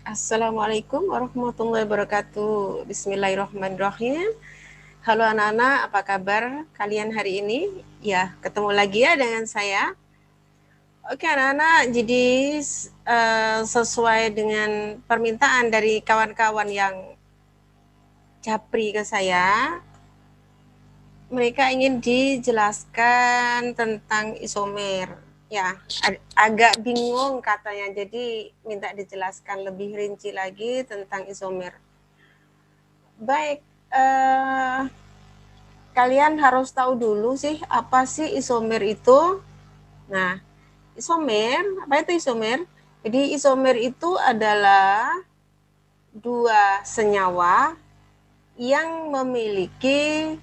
Assalamualaikum warahmatullahi wabarakatuh. Bismillahirrahmanirrahim. Halo anak-anak, apa kabar kalian hari ini? Ya, ketemu lagi ya dengan saya. Oke anak-anak, jadi sesuai dengan permintaan dari kawan-kawan yang japri ke saya, mereka ingin dijelaskan tentang isomer. Ya, agak bingung katanya, jadi minta dijelaskan lebih rinci lagi tentang isomer. Baik, kalian harus tahu dulu sih apa sih isomer itu. Nah, isomer, apa itu isomer? Jadi isomer itu adalah dua senyawa yang memiliki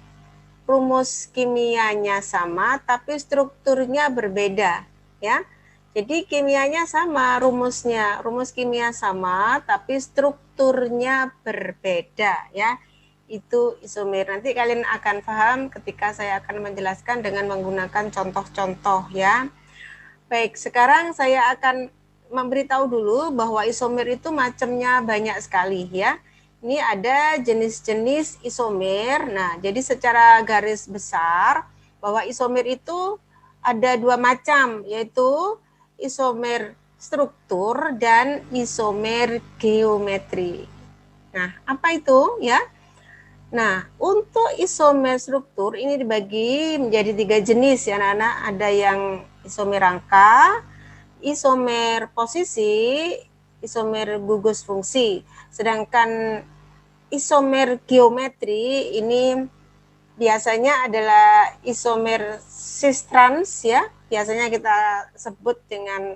rumus kimianya sama tapi strukturnya berbeda, ya. Jadi kimianya sama, rumus kimia sama tapi strukturnya berbeda, ya. Itu isomer. Nanti kalian akan paham ketika saya akan menjelaskan dengan menggunakan contoh-contoh, ya. Baik, sekarang saya akan memberitahu dulu bahwa isomer itu macamnya banyak sekali, ya. Ini ada jenis-jenis isomer. Nah, jadi secara garis besar bahwa isomer itu ada dua macam, yaitu isomer struktur dan isomer geometri. Nah, apa itu ya? Nah, untuk isomer struktur ini dibagi menjadi 3 jenis ya anak-anak. Ada yang isomer rangka, isomer posisi, isomer gugus fungsi. Sedangkan isomer geometri ini biasanya adalah isomer cis-trans ya. Biasanya kita sebut dengan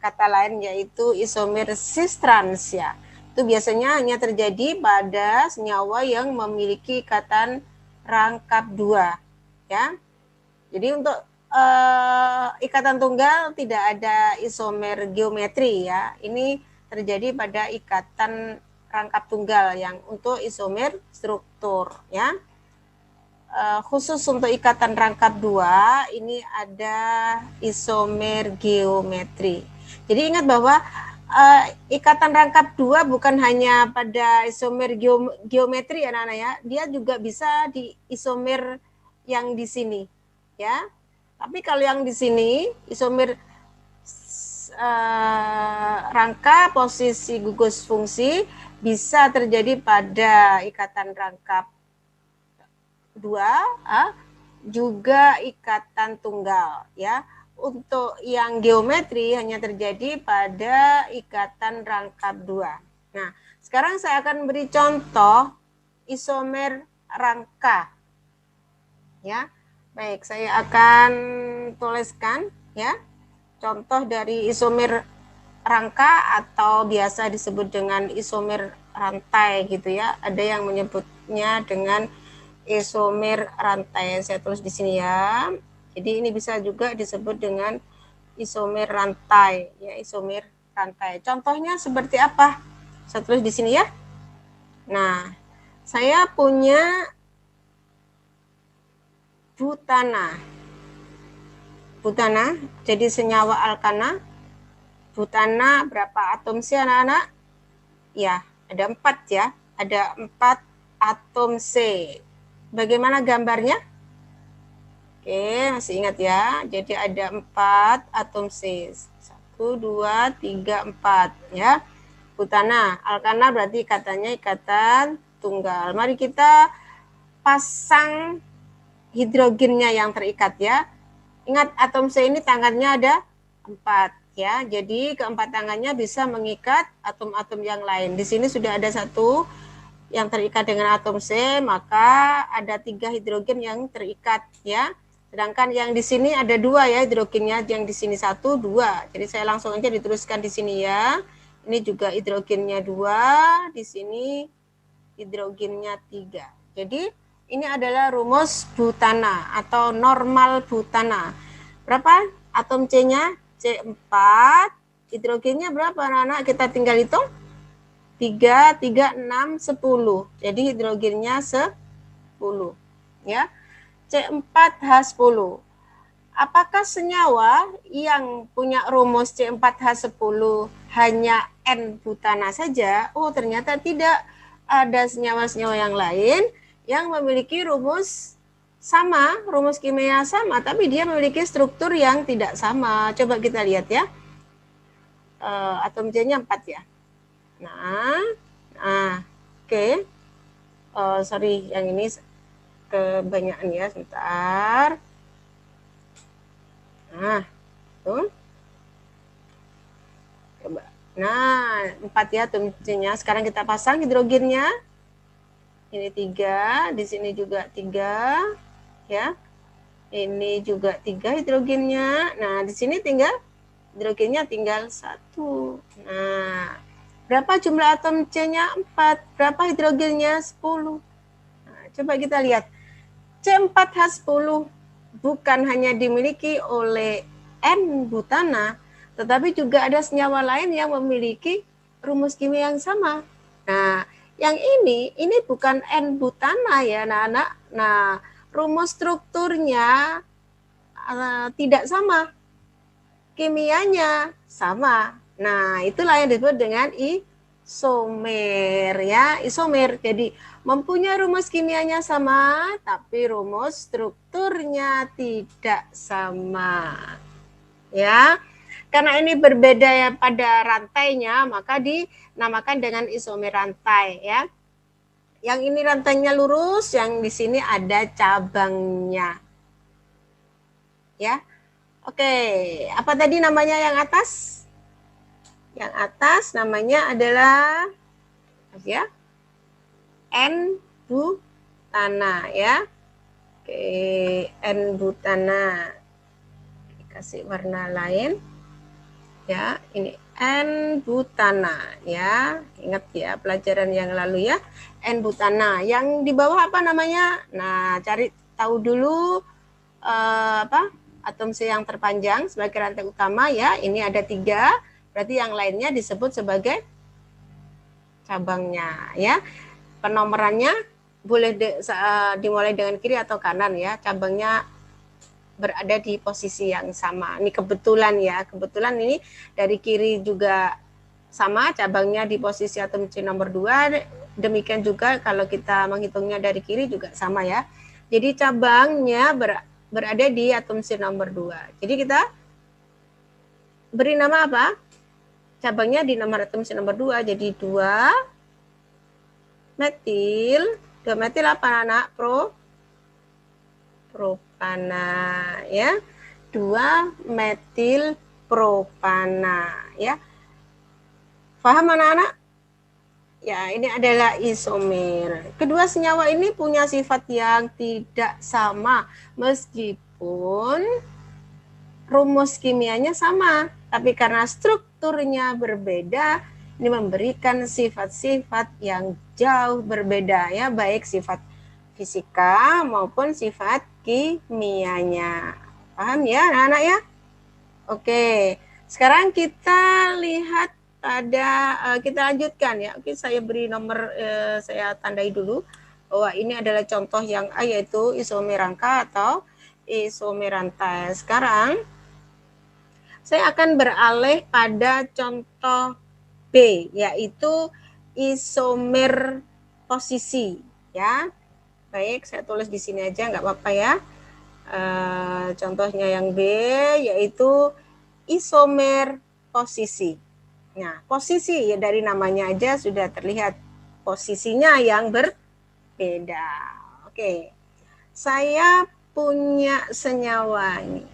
kata lain yaitu isomer cis-trans ya. Itu biasanya hanya terjadi pada senyawa yang memiliki ikatan rangkap dua ya. Jadi untuk ikatan tunggal tidak ada isomer geometri ya. Ini terjadi pada ikatan rangkap tunggal yang untuk isomer struktur ya. Khusus untuk ikatan rangkap dua ini ada isomer geometri. Jadi ingat bahwa ikatan rangkap dua bukan hanya pada isomer geometri ya anak-anak ya, dia juga bisa di isomer yang di sini ya. Tapi kalau yang di sini isomer rangka posisi gugus fungsi bisa terjadi pada ikatan rangkap dua, juga ikatan tunggal ya. Untuk yang geometri hanya terjadi pada ikatan rangkap dua. Nah, sekarang saya akan beri contoh isomer rangka ya. Baik, saya akan tuliskan ya contoh dari isomer rangka atau biasa disebut dengan isomer rantai gitu ya. Ada yang menyebutnya dengan isomer rantai. Saya tulis di sini ya. Jadi ini bisa juga disebut dengan isomer rantai ya, isomer rantai. Contohnya seperti apa? Saya tulis di sini ya. Nah, saya punya butana. Butana jadi senyawa alkana. Butana berapa atom sih anak-anak? Ya, ada 4 ya. Ada 4 atom C. Bagaimana gambarnya? Oke, masih ingat ya. Jadi ada 4 atom C. 1, 2, 3, 4 ya. Butana, alkana berarti ikatannya ikatan tunggal. Mari kita pasang hidrogennya yang terikat ya. Ingat atom C ini tangannya ada 4 ya. Jadi keempat tangannya bisa mengikat atom-atom yang lain. Di sini sudah ada 1 yang terikat dengan atom C, maka ada 3 hidrogen yang terikat ya. Sedangkan yang di sini ada 2 ya hidrogennya, yang di sini 1, 2. Jadi saya langsung aja diteruskan di sini ya. Ini juga hidrogennya 2, di sini hidrogennya 3. Jadi ini adalah rumus butana atau normal butana. Berapa atom C-nya? C4. Hidrogennya berapa anak-anak? Kita tinggal hitung. 3, 3, 6, 10. Jadi hidrogennya 10. Ya. C4H10. apakah senyawa yang punya rumus C4H10 hanya N-butana saja? Oh, ternyata tidak. Ada senyawa-senyawa yang lain yang memiliki rumus sama, rumus kimia sama, tapi dia memiliki struktur yang tidak sama. Coba kita lihat ya. Atom C-nya 4 ya. Nah, oke. Sorry, yang ini kebanyakan ya, sebentar. Nah, tuh. Coba. Nah, 4 ya atomnya. Sekarang kita pasang hidrogennya. Ini 3, di sini juga 3, ya. Ini juga 3 hidrogennya. Nah, di sini tinggal hidrogennya tinggal 1. Nah, berapa jumlah atom C-nya? 4. Berapa hidrogennya? 10. Nah, coba kita lihat. C4H10 bukan hanya dimiliki oleh N-butana, tetapi juga ada senyawa lain yang memiliki rumus kimia yang sama. Nah, yang ini bukan N-butana ya, anak-anak. Nah, rumus strukturnya tidak sama, kimianya sama. Nah, itulah yang disebut dengan isomer ya, isomer. Jadi mempunyai rumus kimianya sama, tapi rumus strukturnya tidak sama. Ya, karena ini berbeda ya pada rantainya, maka dinamakan dengan isomer rantai ya. Yang ini rantainya lurus, yang di sini ada cabangnya. Ya. Oke, apa tadi namanya yang atas? Yang atas namanya adalah ya N-butana ya. Oke, N-butana. Kasih warna lain. Ya, ini N-butana ya. Ingat ya pelajaran yang lalu ya. N-butana. Yang di bawah apa namanya? Nah, cari tahu dulu atom C yang terpanjang sebagai rantai utama ya. Ini ada 3. Berarti yang lainnya disebut sebagai cabangnya ya. Penomorannya boleh dimulai dengan kiri atau kanan ya. Cabangnya berada di posisi yang sama. Ini kebetulan ya. Kebetulan ini dari kiri juga sama, cabangnya di posisi atom C nomor 2. Demikian juga kalau kita menghitungnya dari kiri juga sama ya. Jadi cabangnya berada di atom C nomor 2. Jadi kita beri nama apa? Cabangnya di nomor atom C nomor 2. Jadi 2 metil. 2 metil apa anak? Propana ya. 2 metil propana ya. Paham anak-anak? Ya, ini adalah isomer. Kedua senyawa ini punya sifat yang tidak sama meskipun rumus kimianya sama, tapi karena strukturnya berbeda, ini memberikan sifat-sifat yang jauh berbeda ya, baik sifat fisika maupun sifat kimianya. Paham ya anak-anak ya? Oke, sekarang kita lihat kita lanjutkan ya. Oke, saya beri nomor, saya tandai dulu bahwa ini adalah contoh yang A, yaitu isomer rangka atau isomer rantai. Sekarang saya akan beralih pada contoh B, yaitu isomer posisi ya. Baik, saya tulis di sini aja nggak apa-apa ya. Contohnya yang B, yaitu isomer posisi. Nah, posisi ya dari namanya aja sudah terlihat posisinya yang berbeda. Oke, saya punya senyawa ini.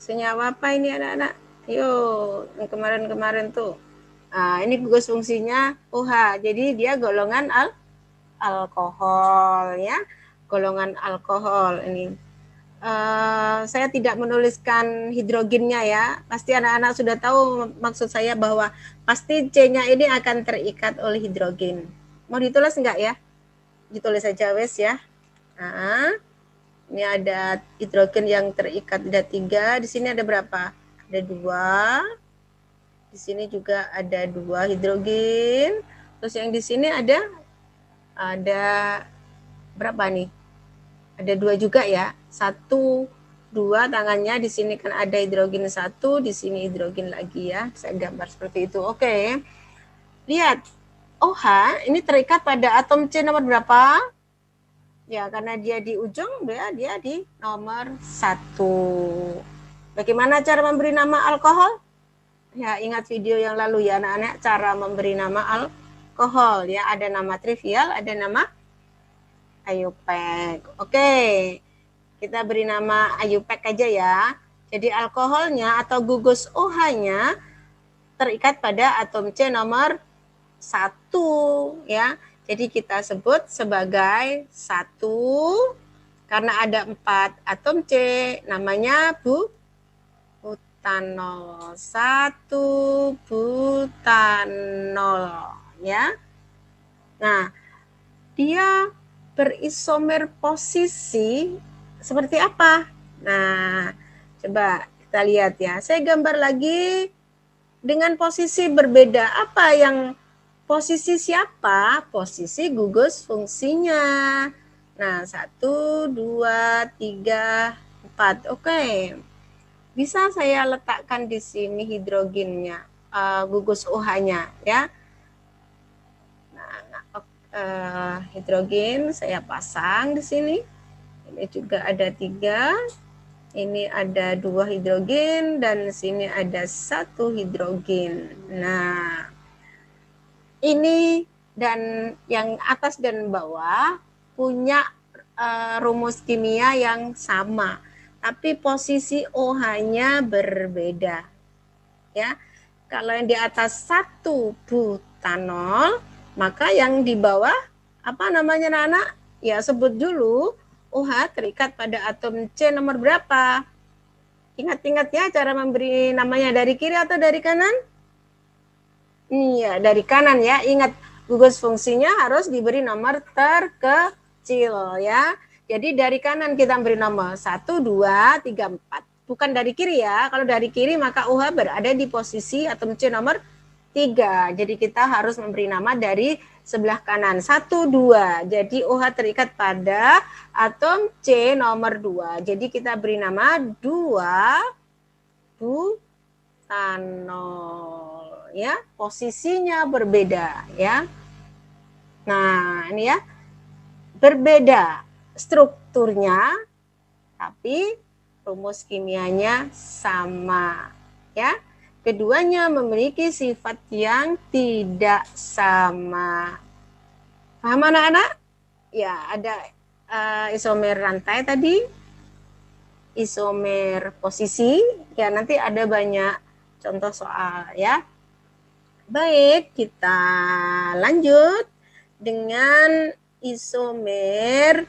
Senyawa apa ini anak-anak? Yuk, yang kemarin-kemarin tuh. Nah, ini gugus fungsinya OH. Jadi dia golongan alkohol ya. Golongan alkohol ini. Saya tidak menuliskan hidrogennya ya. Pasti anak-anak sudah tahu maksud saya bahwa pasti C-nya ini akan terikat oleh hidrogen. Mau ditulis enggak ya? Ditulis saja wes ya. Nah, ini ada hidrogen yang terikat, ada 3. Di sini ada berapa? Ada 2. Di sini juga ada 2 hidrogen. Terus yang di sini ada berapa nih? Ada 2 juga ya. 1, 2 tangannya, di sini kan ada hidrogen 1, di sini hidrogen lagi ya. Saya gambar seperti itu. Oke. Lihat. OH ini terikat pada atom C nomor berapa? Ya, karena dia di ujung, dia di nomor 1. Bagaimana cara memberi nama alkohol? Ya, ingat video yang lalu ya, anak-anak, cara memberi nama alkohol. Ya, ada nama trivial, ada nama Ayupek. Oke, kita beri nama Ayupek aja ya. Jadi alkoholnya atau gugus OH-nya terikat pada atom C nomor 1 ya. Jadi kita sebut sebagai 1 karena ada 4 atom C, namanya butanol. 1 butanol ya. Nah, dia berisomer posisi seperti apa? Nah, coba kita lihat ya. Saya gambar lagi dengan posisi berbeda. Apa yang posisi siapa? Posisi gugus fungsinya. Nah, 1, 2, 3, 4. Oke. Bisa saya letakkan di sini hidrogennya, gugus OH-nya ya. Nah, hidrogen saya pasang di sini. Ini juga ada 3. Ini ada 2 hidrogen dan di sini ada 1 hidrogen. Nah, ini dan yang atas dan bawah punya rumus kimia yang sama, tapi posisi OH-nya berbeda. Ya, kalau yang di atas 1 butanol, maka yang di bawah apa namanya anak-anak? Ya, sebut dulu. OH terikat pada atom C nomor berapa? Ingat-ingat ya cara memberi namanya, dari kiri atau dari kanan? Iya, dari kanan ya. Ingat, gugus fungsinya harus diberi nomor terkecil ya. Jadi dari kanan kita beri nomor 1, 2, 3, 4. Bukan dari kiri ya. Kalau dari kiri maka OH berada di posisi atom C nomor 3. Jadi kita harus memberi nama dari sebelah kanan. 1, 2. Jadi OH terikat pada atom C nomor 2. Jadi kita beri nama 2 butanol ya. Posisinya berbeda ya. Nah, ini ya. Berbeda strukturnya tapi rumus kimianya sama ya. Keduanya memiliki sifat yang tidak sama. Paham anak-anak? Ya, ada isomer rantai tadi, isomer posisi, ya nanti ada banyak contoh soal ya. Baik, kita lanjut dengan isomer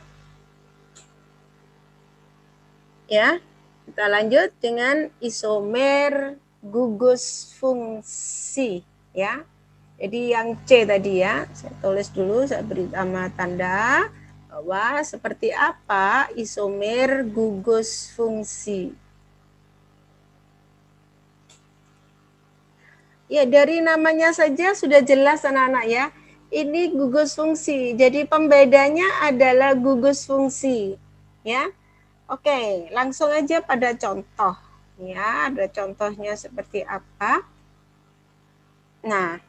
ya. Kita lanjut dengan isomer gugus fungsi ya. Jadi yang C tadi ya, saya tulis dulu, saya beri nama tanda bahwa seperti apa isomer gugus fungsi. Ya, dari namanya saja sudah jelas anak-anak ya. Ini gugus fungsi. Jadi pembedanya adalah gugus fungsi. Ya. Oke, langsung aja pada contoh. Ya, ada contohnya seperti apa. Nah,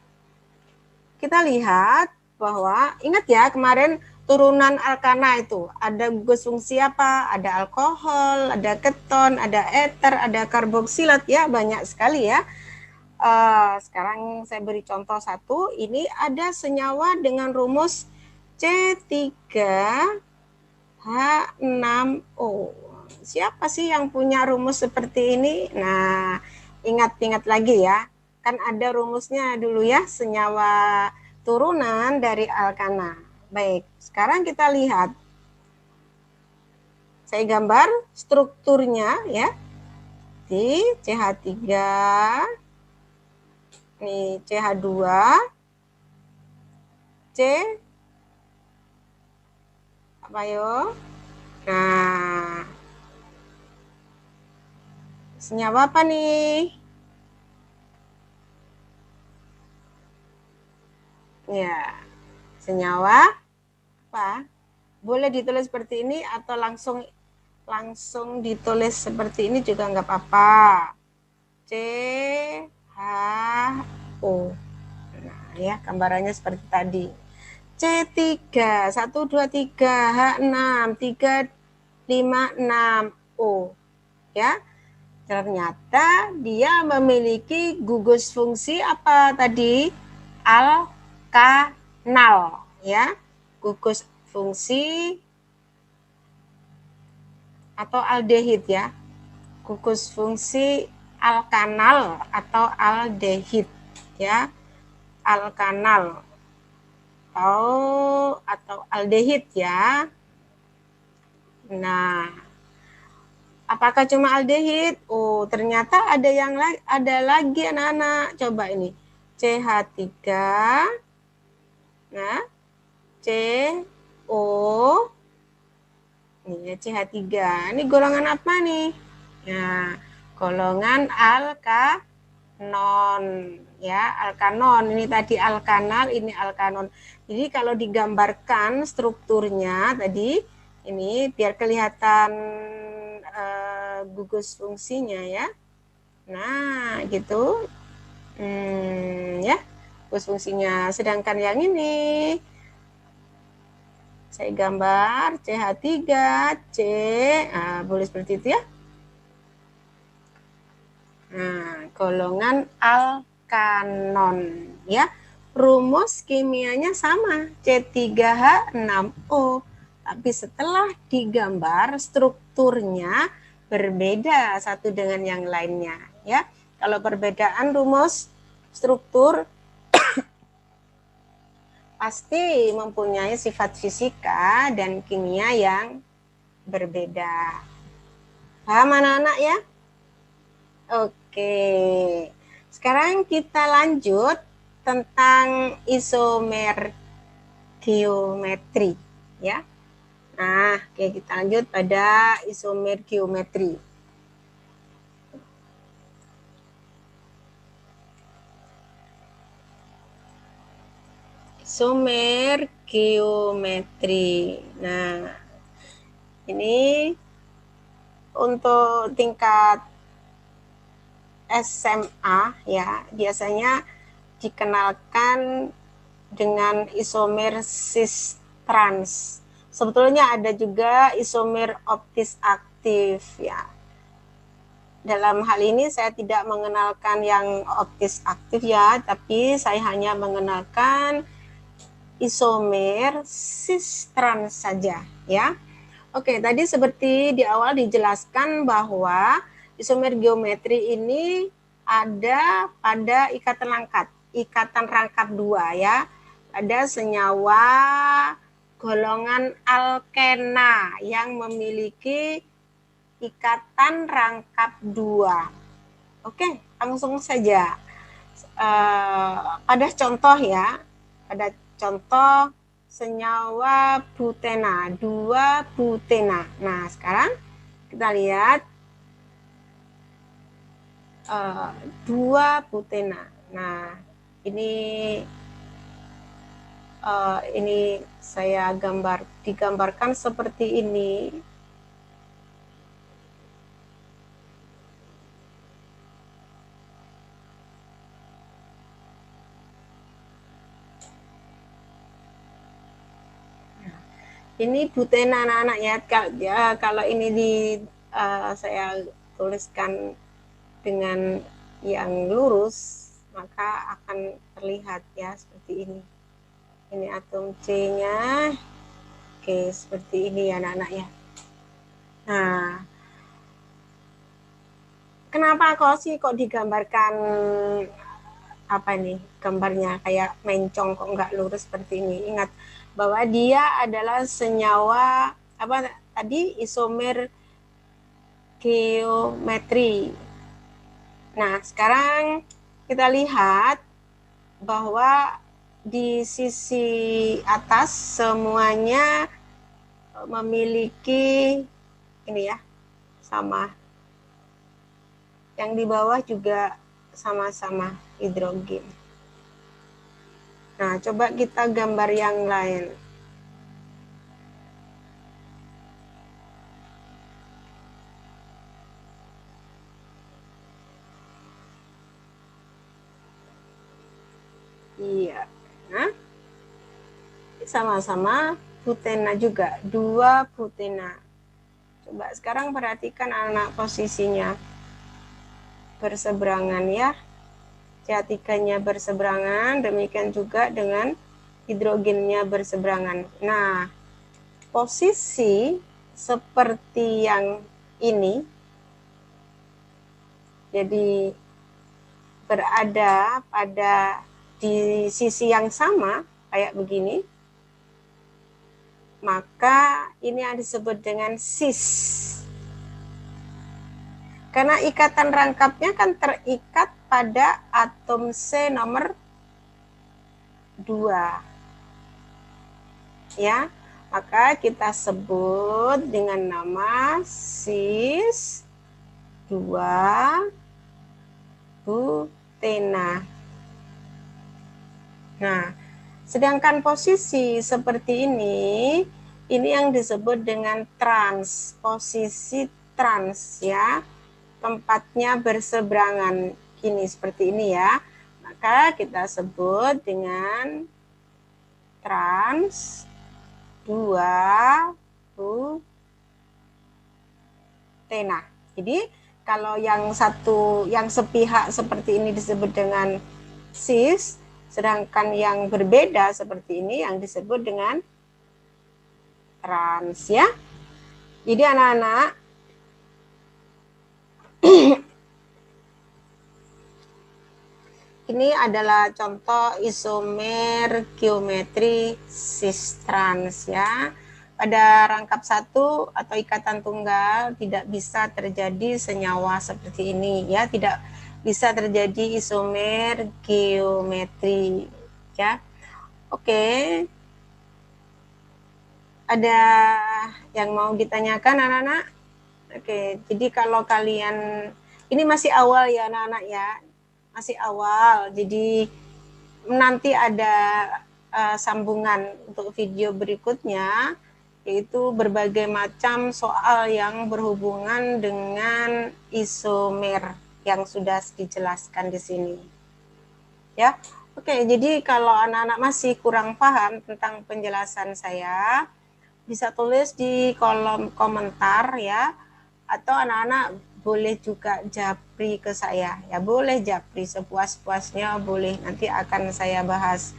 kita lihat bahwa, ingat ya kemarin turunan alkana itu, ada gugus fungsi apa? Ada alkohol, ada keton, ada eter, ada karboksilat ya, banyak sekali ya. Sekarang saya beri contoh satu. Ini ada senyawa dengan rumus C3H6O. Siapa sih yang punya rumus seperti ini? Nah, ingat-ingat lagi ya. Kan ada rumusnya dulu ya, senyawa turunan dari alkana. Baik, sekarang kita lihat. Saya gambar strukturnya ya. Di CH3, ini CH2, C, apa yo? Nah, senyawa apa nih? Ya, senyawa apa? Boleh ditulis seperti ini atau langsung ditulis seperti ini juga nggak apa-apa. CHO. Nah, ya, gambarannya seperti tadi. C3, 1, 2, 3, H6, 3, 5, 6, O. Ya, ternyata dia memiliki gugus fungsi apa tadi? Alkanal, ya. Gugus fungsi atau aldehid, ya. Gugus fungsi alkanal atau aldehid, ya. Alkanal atau aldehid, ya. Nah, apakah cuma aldehid? Oh, ternyata ada lagi anak-anak. Coba ini. CH3. Nah, CO. Ini CH3. Ini golongan apa nih? Nah, golongan alkanon, ya, alkanon. Ini tadi alkanal, ini alkanon. Jadi kalau digambarkan strukturnya tadi ini biar kelihatan gugus fungsinya, ya. Nah, gitu. Ya, gugus fungsinya. Sedangkan yang ini saya gambar CH3, C, boleh seperti itu, ya. Nah, golongan alkanon, ya. Rumus kimianya sama, C3H6O. Tapi setelah digambar strukturnya berbeda satu dengan yang lainnya, ya. Kalau perbedaan rumus struktur pasti mempunyai sifat fisika dan kimia yang berbeda. Paham anak-anak, ya? Oke. Sekarang kita lanjut tentang isomer geometri, ya. Nah, oke, kita lanjut pada isomer geometri. Isomer geometri. Nah, ini untuk tingkat SMA, ya, biasanya dikenalkan dengan isomer cis trans. Sebetulnya ada juga isomer optis aktif, ya. Dalam hal ini saya tidak mengenalkan yang optis aktif, ya, tapi saya hanya mengenalkan isomer cis trans saja, ya. Oke, tadi seperti di awal dijelaskan bahwa isomer geometri ini ada pada ikatan rangkap 2, ya. Ada senyawa golongan alkena yang memiliki ikatan rangkap 2. Oke, langsung saja. Pada contoh, ya. Pada contoh senyawa butena, 2 butena. Nah, sekarang kita lihat 2 butena. Nah, ini saya digambarkan seperti ini. Ini butena anak-anak, ya. Kalau ini saya tuliskan dengan yang lurus, maka akan terlihat, ya, seperti ini. Ini atom C-nya. Oke, seperti ini, ya, anak-anak, ya. Nah, kenapa kok digambarkan apa nih gambarnya kayak mencong, kok nggak lurus seperti ini? Ingat bahwa dia adalah senyawa apa tadi, isomer geometri. Nah, sekarang kita lihat bahwa di sisi atas semuanya memiliki ini, ya, sama. Yang di bawah juga sama-sama hidrogen. Nah, coba kita gambar yang lain. Iya. Nah, sama-sama butena juga, 2 butena. Coba sekarang perhatikan anak posisinya berseberangan ya. CH3-nya berseberangan, demikian juga dengan hidrogennya berseberangan. Nah, posisi seperti yang ini, jadi berada pada di sisi yang sama, kayak begini, maka ini yang disebut dengan cis. Karena ikatan rangkapnya kan terikat pada atom C nomor 2. Ya, maka kita sebut dengan nama cis 2 butena. Nah, sedangkan posisi seperti ini yang disebut dengan trans, posisi trans ya. Tempatnya berseberangan gini seperti ini ya. Maka kita sebut dengan trans 2 butena. Jadi kalau yang satu yang sepihak seperti ini disebut dengan cis, sedangkan yang berbeda seperti ini yang disebut dengan trans ya. Jadi anak-anak ini adalah contoh isomer geometri cis trans ya. Pada rangkap satu atau ikatan tunggal tidak bisa terjadi senyawa seperti ini ya, tidak bisa terjadi isomer geometri ya. Oke. Ada yang mau ditanyakan anak-anak? Oke, jadi kalau kalian ini masih awal ya anak-anak ya. Masih awal. Jadi nanti ada sambungan untuk video berikutnya, yaitu berbagai macam soal yang berhubungan dengan isomer yang sudah dijelaskan di sini. Ya. Oke, jadi kalau anak-anak masih kurang paham tentang penjelasan saya, bisa tulis di kolom komentar ya, atau anak-anak boleh juga japri ke saya ya, boleh japri sepuas-puasnya, boleh, nanti akan saya bahas.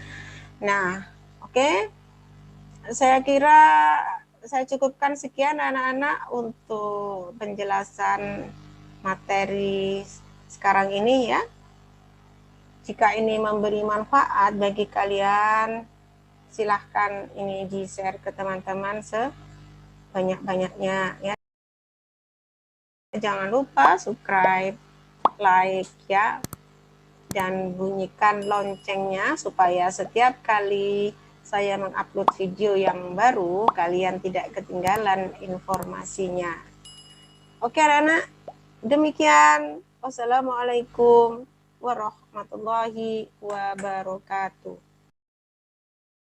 Nah, oke. Saya kira saya cukupkan sekian anak-anak untuk penjelasan materi sekarang ini ya. Jika ini memberi manfaat bagi kalian, silahkan ini di-share ke teman-teman sebanyak-banyaknya ya. Jangan lupa subscribe, like ya, dan bunyikan loncengnya supaya setiap kali saya mengupload video yang baru, kalian tidak ketinggalan informasinya. Oke anak-anak, demikian. Wassalamualaikum warahmatullahi wabarakatuh.